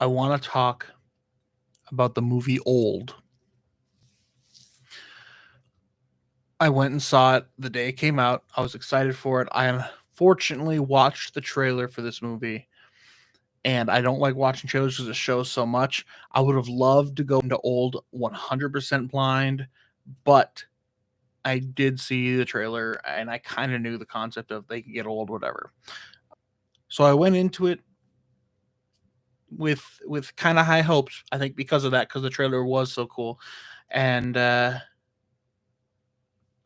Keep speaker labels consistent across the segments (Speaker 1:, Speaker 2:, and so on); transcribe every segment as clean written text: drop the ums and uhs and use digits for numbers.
Speaker 1: I want to talk about the movie Old. I went and saw it the day it came out. I was excited for it. I unfortunately watched the trailer for this movie, and I don't like watching trailers because it shows so much. I would have loved to go into Old 100% blind, but I did see the trailer and I kind of knew the concept of they could get old, whatever. So I went into it with kind of high hopes. I think because of that, because the trailer was so cool, and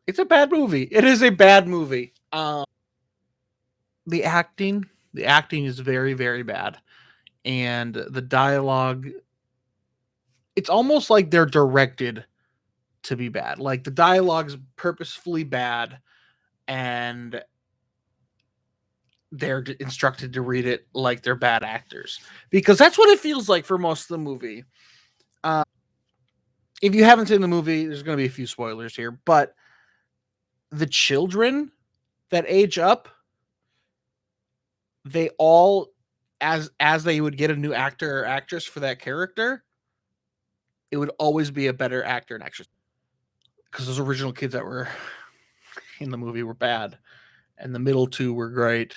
Speaker 1: it's a bad movie. It is a bad movie. The acting, the acting is very very bad, and the dialogue. It's almost like they're directed to be bad. Like the dialogue's purposefully bad, and they're instructed to read it like they're bad actors because that's what it feels like for most of the movie. Uh, if you haven't seen the movie, there's going to be a few spoilers here, but the children that age up, they all, as they would get a new actor or actress for that character, it would always be a better actor and actress because those original kids that were in the movie were bad, and the middle two were great,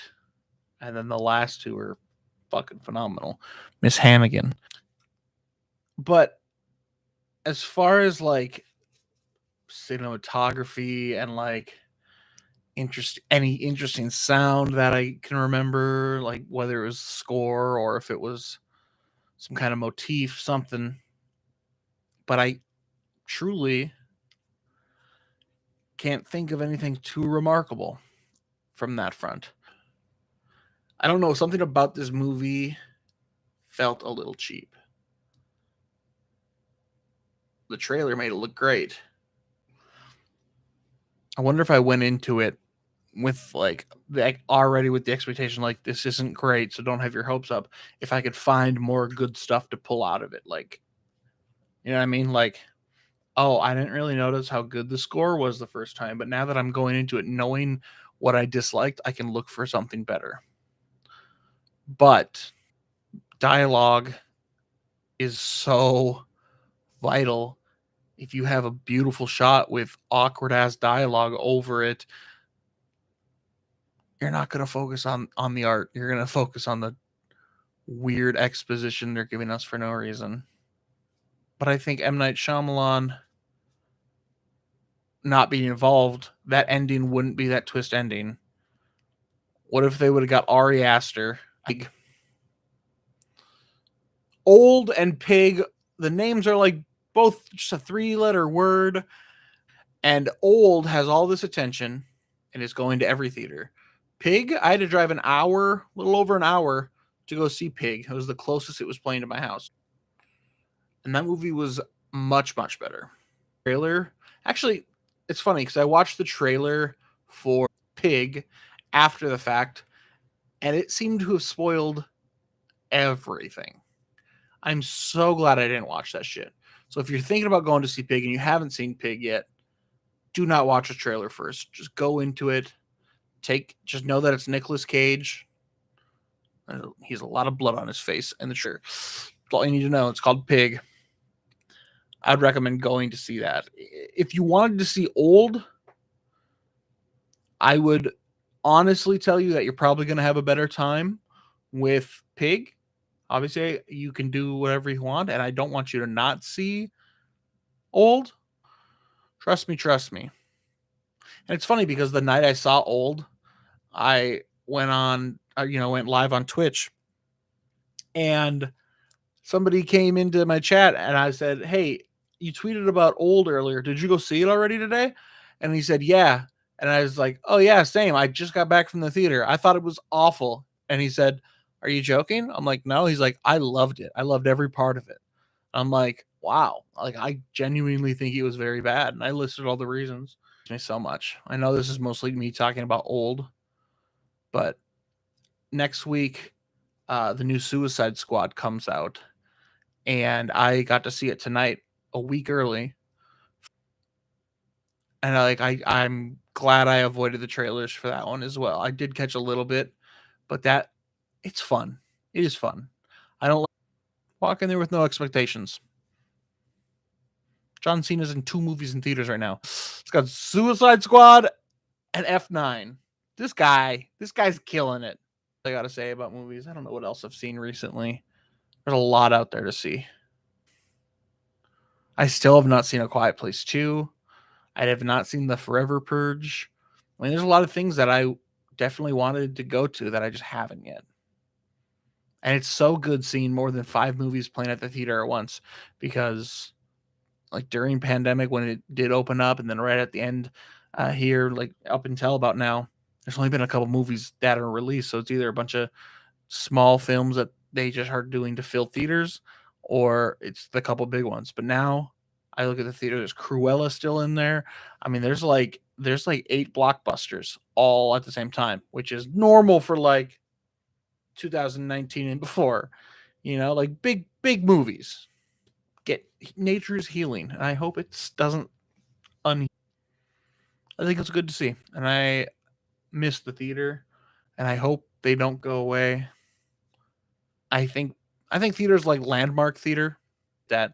Speaker 1: and then the last two were fucking phenomenal. Miss Hannigan. But as far as like cinematography and like any interesting sound that I can remember, like whether it was score or if it was some kind of motif, something. But I truly can't think of anything too remarkable from that front. I don't know, something about this movie felt a little cheap. The trailer made it look great. I wonder if I went into it with like already with the expectation like this isn't great, so don't have your hopes up, if I could find more good stuff to pull out of it. Like, you know what I mean? Like, oh, I didn't really notice how good the score was the first time, but now that I'm going into it knowing what I disliked, I can look for something better. But dialogue is so vital. If you have a beautiful shot with awkward ass dialogue over it, you're not going to focus on the art. You're going to focus on the weird exposition they're giving us for no reason. But I think M. Night Shyamalan not being involved, that ending wouldn't be that twist ending. What if they would have got Ari Aster? Like, Old and Pig, the names are like both just a 3-letter word. And Old has all this attention and is going to every theater. Pig, I had to drive an hour, a little over an hour, to go see Pig. It was the closest it was playing to my house. And that movie was much, much better. Trailer. Actually, it's funny because I watched the trailer for Pig after the fact, and it seemed to have spoiled everything. I'm so glad I didn't watch that shit. So if you're thinking about going to see Pig and you haven't seen Pig yet, do not watch the trailer first. Just go into it. Just know that it's Nicolas Cage. He has a lot of blood on his face in the trailer. That's all you need to know. It's called Pig. I'd recommend going to see that. If you wanted to see Old, I would honestly tell you that you're probably going to have a better time with Pig. Obviously, you can do whatever you want, and I don't want you to not see Old. Trust me, trust me. And it's funny because the night I saw Old, I went went live on Twitch, and somebody came into my chat and I said, "Hey, you tweeted about Old earlier. Did you go see it already today?" And he said, "Yeah." And I was like, "Oh yeah, same. I just got back from the theater. I thought it was awful." And he said, "Are you joking?" I'm like, "No." He's like, "I loved it. I loved every part of it." I'm like, "Wow." Like I genuinely think it was very bad. And I listed all the reasons. Me so much. I know this is mostly me talking about Old, but next week the new Suicide Squad comes out, and I got to see it tonight, a week early. And I'm glad I avoided the trailers for that one as well. I did catch a little bit, but it's fun. It is fun. I don't Walk in there with no expectations. John Cena's in 2 movies in theaters right now. It's got Suicide Squad and F9. This guy's killing it. I gotta say about movies. I don't know what else I've seen recently. There's a lot out there to see. I still have not seen A Quiet Place 2. I have not seen The Forever Purge. I mean, there's a lot of things that I definitely wanted to go to that I just haven't yet. And it's so good seeing more than 5 movies playing at the theater at once, because like during pandemic when it did open up, and then right at the end here, like up until about now, there's only been a couple movies that are released. So it's either a bunch of small films that they just are doing to fill theaters, or it's the couple big ones. But now I look at the theater, there's Cruella still in there. I mean, there's like 8 blockbusters all at the same time, which is normal for like 2019 and before, like big movies. Get nature's healing, and I hope it doesn't I think it's good to see, and I miss the theater, and I hope they don't go away. I think theaters like Landmark Theater, that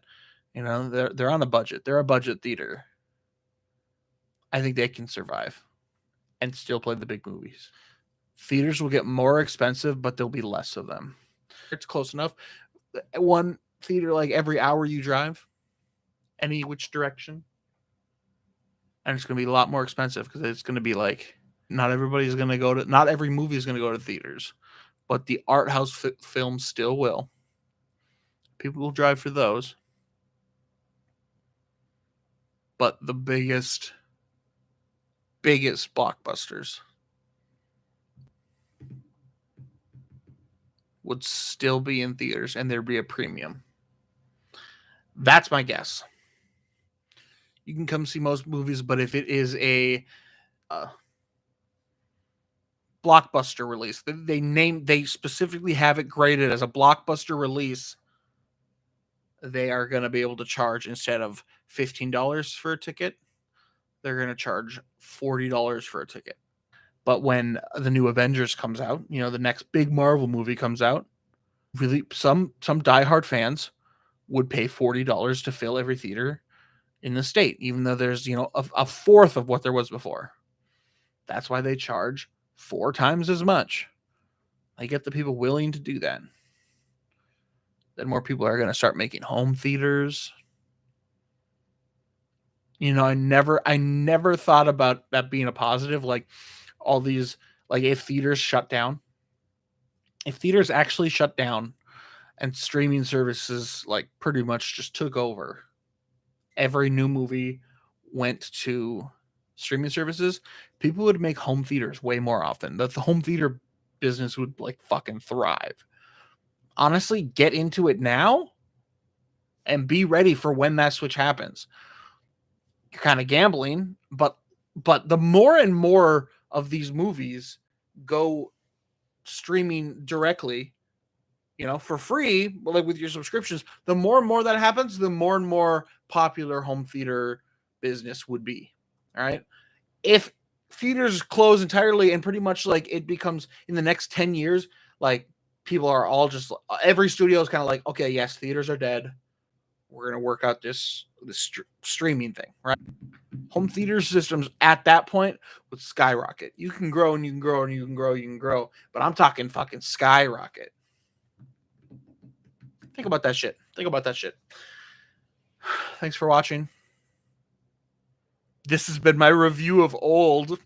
Speaker 1: they're on a budget. They're a budget theater. I think they can survive and still play the big movies. Theaters will get more expensive, but there'll be less of them. It's close enough. One theater like every hour you drive, any which direction, and it's going to be a lot more expensive because it's going to be like not every movie is going to go to theaters, but the art house films still will. People will drive for those, but the biggest blockbusters would still be in theaters, and there'd be a premium. That's my guess. You can come see most movies, but if it is a blockbuster release, they specifically have it graded as a blockbuster release, they are going to be able to charge, instead of $15 for a ticket, they're going to charge $40 for a ticket. But when the new Avengers comes out, the next big Marvel movie comes out, really some diehard fans would pay $40 to fill every theater in the state, even though there's a fourth of what there was before. That's why they charge 4 times as much. They get the people willing to do that. Then more people are going to start making home theaters. I never thought about that being a positive. Like all these, like if theaters actually shut down and streaming services like pretty much just took over, every new movie went to streaming services, people would make home theaters way more often. That the home theater business would like fucking thrive. Honestly, get into it now and be ready for when that switch happens. You're kind of gambling, but the more and more of these movies go streaming directly, for free, like with your subscriptions, the more and more that happens, the more and more popular home theater business would be. All right. If theaters close entirely and pretty much like it becomes in the next 10 years, like people are all just, every studio is kind of like, okay, yes, theaters are dead. We're going to work out this streaming thing, right? Home theater systems at that point would skyrocket. You can grow and you can grow and you can grow, but I'm talking fucking skyrocket. Think about that shit. Thanks for watching. This has been my review of Old.